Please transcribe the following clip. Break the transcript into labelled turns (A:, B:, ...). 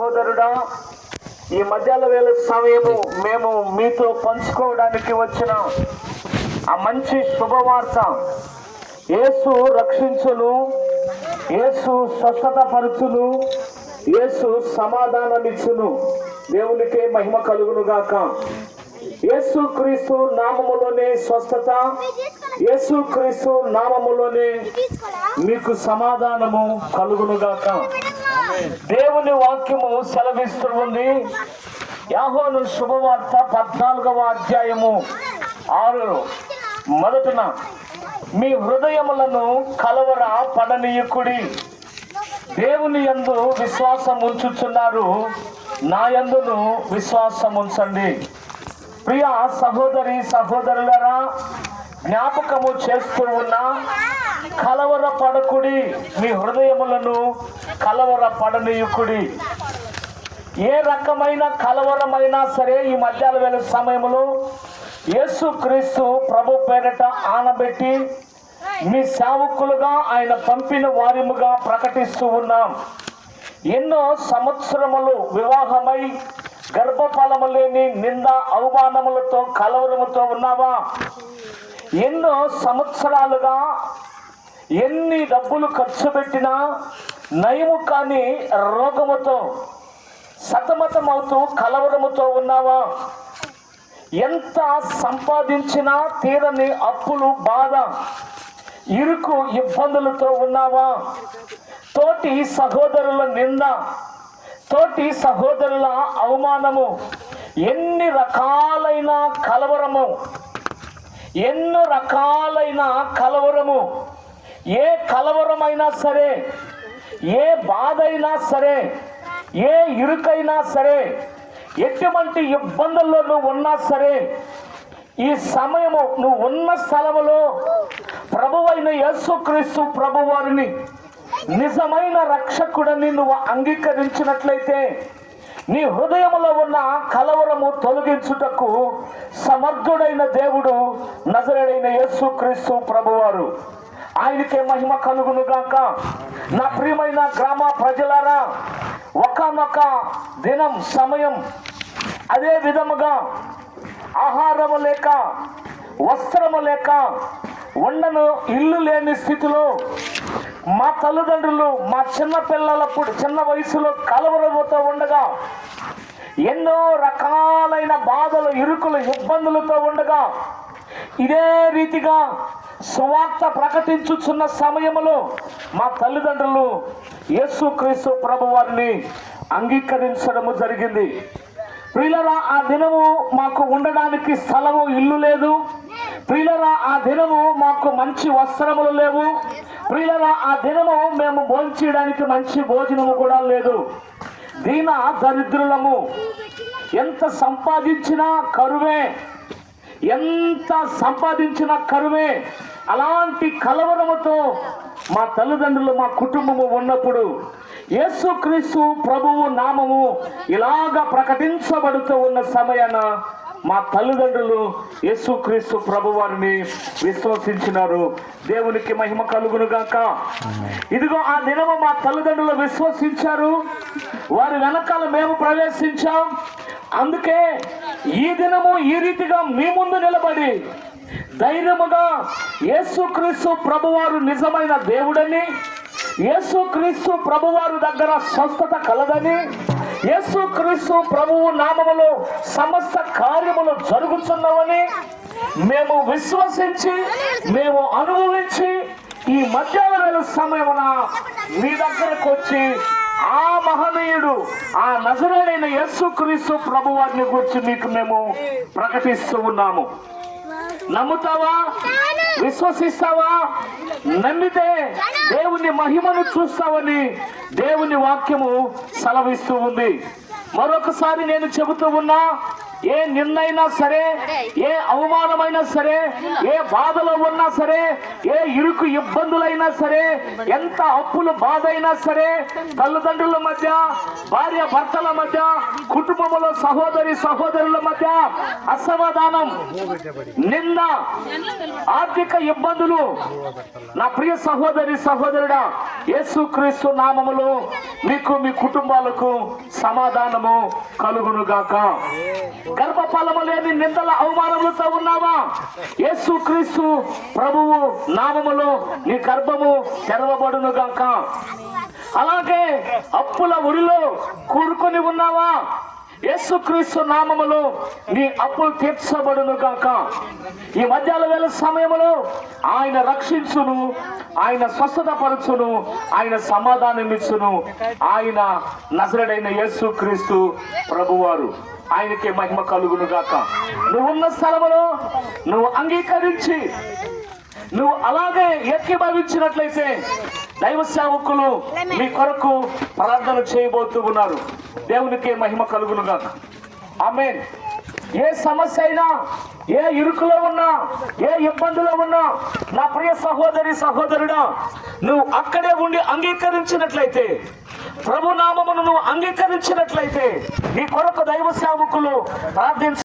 A: సహోదరుడా, ఈ మధ్యాహ్న వేళ సమయము మేము మీతో పంచుకోవడానికి వచ్చిన ఆ మంచి శుభవార్త, యేసు రక్షించును, యేసు స్వస్థత పరుచును, యేసు సమాధానమిచ్చును. దేవునికే మహిమ కలుగును గాక. యేసు క్రీస్తు నామములోనే స్వస్థత, యేసు క్రీస్తు నామములోనే మీకు సమాధానము కలుగును గాక. దేవుని వాక్యము సెలవిస్తూ ఉంది. యోహాను శుభవార్త 14వ అధ్యాయము 6 మొదటన, మీ హృదయములను కలవర పడనీయకుడి, దేవుని యందు విశ్వాసం ఉంచుచున్నారు, నా యందును విశ్వాసం ఉంచండి. ప్రియ సహోదరి సహోదరులరా, జ్ఞాపకము చేస్తూ ఉన్న కలవర పడకుడి, మీ హృదయములను కలవర పడనీయకుడి. ఏ రకమైన కలవరమైనా సరే ఈ మధ్యాహ్న వేళ సమయంలో యేసు క్రీస్తు ప్రభు పేరట ఆనబెట్టి మీ సేవకులుగా ఆయన పంపిన వారిముగా ప్రకటిస్తూ ఉన్నాం. ఎన్నో సంవత్సరములు వివాహమై గర్భఫలము లేని నింద అవమానములతో కలవరముతో ఉన్నావా? ఎన్నో సంవత్సరాలుగా ఎన్ని డబ్బులు ఖర్చు పెట్టినా నయము కాని రోగముతో సతమతమవుతూ కలవరముతో ఉన్నావా? ఎంత సంపాదించినా తీరని అప్పులు, బాధ, ఇరుకు ఇబ్బందులతో ఉన్నావా? తోటి సహోదరుల నింద, తోటి సహోదరుల అవమానము, ఎన్ని రకాలైన కలవరము, ఎన్నో రకాలైన కలవరము. ఏ కలవరమైనా సరే, ఏ బాధ అయినా సరే, ఏ ఇరుకైనా సరే, ఎటువంటి ఇబ్బందుల్లో నువ్వు ఉన్నా సరే, ఈ సమయము నువ్వు ఉన్న స్థలములో ప్రభువైన యేసుక్రీస్తు ప్రభువారిని నిజమైన రక్షకుడని నువ్వు అంగీకరించినట్లయితే నీ హృదయములో ఉన్న కలవరము తొలగించుటకు సమర్థుడైన దేవుడు నజరేయుడైన యేసుక్రీస్తు ప్రభువారు. ఆయనకే మహిమ కలుగును గాక. నా ప్రియమైన గ్రామ ప్రజలారా, ఒకానొక దినం సమయం అదే విధముగా ఆహారము లేక, వస్త్రము లేక, ఉండను ఇల్లు లేని స్థితిలో మా తల్లిదండ్రులు మా చిన్న పిల్లలప్పుడు చిన్న వయసులో కలవరముతో ఉండగా, ఎన్నో రకాలైన బాధలు, ఇరుకులు, ఇబ్బందులతో ఉండగా, ఇదే రీతిగా సువార్త ప్రకటించుచున్న సమయంలో మా తల్లిదండ్రులు యేసుక్రీస్తు ప్రభువారిని అంగీకరించడము జరిగింది. ప్రియులరా, ఆ దినము మాకు ఉండడానికి స్థలము, ఇల్లు లేదు. ప్రియులరా, ఆ దినము మాకు మంచి వస్త్రములు లేవు. ప్రియులరా, ఆ దినము మేము భోంచేయడానికి మంచి భోజనము కూడా లేదు. దీన దరిద్రులము. ఎంత సంపాదించినా కరువే, ఎంత సంపాదించినా కరువే. అలాంటి కలవరముతో మా తల్లిదండ్రులు, మా కుటుంబము ఉన్నప్పుడు యేసుక్రీస్తు ప్రభువు నామము ఇలాగా ప్రకటించబడుతూ ఉన్న సమయాన మా తల్లిదండ్రులు యేసుక్రీస్తు ప్రభువారిని విశ్వసించినారు. దేవునికి మహిమ కలుగును గాక. ఇదిగో ఆ దినము మా తల్లిదండ్రులు విశ్వసించారు, వారి వెనకాల మేము ప్రవేశించాం. అందుకే ఈ దినము ఈ రీతిగా మీ ముందు నిలబడి ధైర్యముగా యేసుక్రీస్తు ప్రభువారు నిజమైన దేవుడని, యేసుక్రీస్తు ప్రభువారు దగ్గర స్వస్థత కలదని, యేసుక్రీస్తు ప్రభువు నామములో సమస్త కార్యములు జరుగుతున్నవని మేము విశ్వసించి, మేము అనుభవించి ఈ మధ్యాహ్న వేళ సమయమున మీ దగ్గరకు వచ్చి ఆ మహనీయుడు, ఆ నజరేయుడైన యేసుక్రీస్తు ప్రభువారిని గురించి మీకు మేము ప్రకటిస్తూ ఉన్నాము. నమ్ముతావా? విశ్వసిస్తావా? నమ్మితే దేవుని మహిమను చూస్తావని దేవుని వాక్యము సెలవిస్తూ ఉంది. మరొకసారి నేను చెబుతూ ఉన్నా, ఏ నిందైనా సరే, ఏ అవమానమైనా సరే, ఏ బాధలో ఉన్నా సరే, ఏ ఇరుకు ఇబ్బందులైనా సరే, ఎంత అప్పులు బాధ అయినా సరే, తల్లిదండ్రుల మధ్య, భార్య భర్తల మధ్య, కుటుంబంలో సహోదరి సహోదరుల మధ్య అసమాధానం, నింద, ఆర్థిక ఇబ్బందులు, నా ప్రియ సహోదరి సహోదరుడా, యేసుక్రీస్తు నామములో మీకు మీ కుటుంబాలకు సమాధానము కలుగును గాక. గర్భఫలము లేని నిందల అవమానములతో ఉన్నావా? యేసుక్రీస్తు ప్రభువు నామములో నీ గర్భము తెరవబడును గాక. అలాగే అప్పుల ఊరిలో కూరుకొని ఉన్నావా? యేసుక్రీస్తు నామములో నీ అప్పులు తీర్చబడును గాక. ఈ మధ్యాహ్న వేళ సమయంలో ఆయన రక్షించును, ఆయన స్వస్థత పరచును, ఆయన సమాధానం ఇచ్చును. ఆయన నజరేయుడైన యేసుక్రీస్తు ప్రభువారు, ఆయనకే మహిమ కలుగును గాక. నువ్వున్న స్థలములో నువ్వు అంగీకరించి నువ్వు అలాగే ఏకీభవించినట్లయితే దైవ సేవకులు మీ కొరకు ప్రార్థన చేయబోతూ ఉన్నారు. దేవునికి మహిమ కలుగును గాక. ఆమేన్. ఏ సమస్య అయినా, ఏ ఇరుకులో ఉన్నా, ఏ ఇబ్బందులో ఉన్నా, నా ప్రియ సహోదరి సహోదరుడా, నువ్వు అక్కడే ఉండి అంగీకరించినట్లయితే, ప్రభు నామమును నువ్వు అంగీకరించినట్లయితే, నీ కొరకు దైవ సేవకులు ప్రార్థించ